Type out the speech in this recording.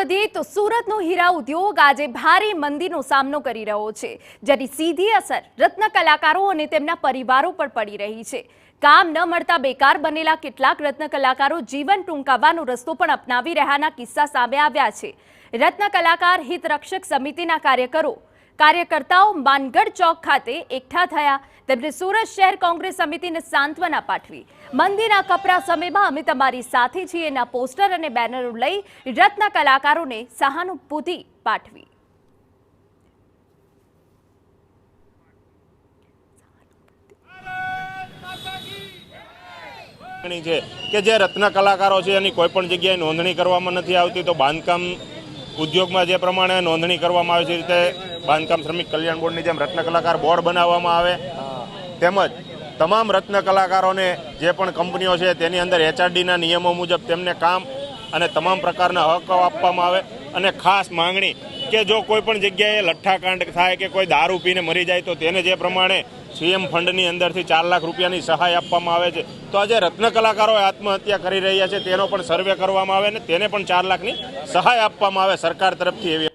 વધીએ તો સુરતનો હીરા ઉદ્યોગ આજે ભારે મંદીનો સામનો કરી રહ્યો છે, જેની સીધી અસર રત્ન કલાકારો અને તેમના પરિવારો પર પડી રહી છે। કામ ન મળતા બેકાર બનેલા કેટલાક રત્ન કલાકારો જીવન ટૂંકાવવાનો રસ્તો પણ અપનાવી રહ્યાના કિસ્સા સામે આવ્યા છે। રત્ન કલાકાર હિત રક્ષક સમિતિના કાર્યકર્તાઓ માનગઢ ચોક ખાતે એકઠા થયા। તેમણે સુરત શહેર કોંગ્રેસ સમિતિને સાંત્વના પાઠવી। મંદીના કપરા સમયમાં અમે તમારી સાથે છીએના પોસ્ટર અને બેનરો લઈ રત્ન કલાકારોને સહાનુભૂતિ પાઠવી। છે કે જે રત્ન કલાકારો છે એની કોઈ પણ જગ્યાએ નોંધણી કરવામાં નથી આવતી, તો બાંધકામ ઉદ્યોગમાં જે પ્રમાણે નોંધણી કરવામાં આવે છે રીતે બાંધકામ શ્રમિક કલ્યાણ બોર્ડની જેમ રત્ન કલાકાર બોર્ડ બનાવવામાં આવે, તેમજ તમામ રત્ન કલાકારોને જે પણ કંપનીઓ છે તેની અંદર HRDના નિયમો મુજબ તેમને કામ અને તમામ પ્રકારના હકો આપવામાં આવે। અને ખાસ માંગણી કે જો કોઈ પણ જગ્યાએ લઠ્ઠાકાંડ થાય કે કોઈ દારૂ પીને મરી જાય તો તેને જે પ્રમાણે CM ફંડની અંદરથી 4 લાખ રૂપિયાની સહાય આપવામાં આવે છે, તો આજે રત્ન કલાકારો આત્મહત્યા કરી રહ્યા છે તેનો પણ સર્વે કરવામાં આવે અને તેને પણ 4 લાખની સહાય આપવામાં આવે સરકાર તરફથી। એવી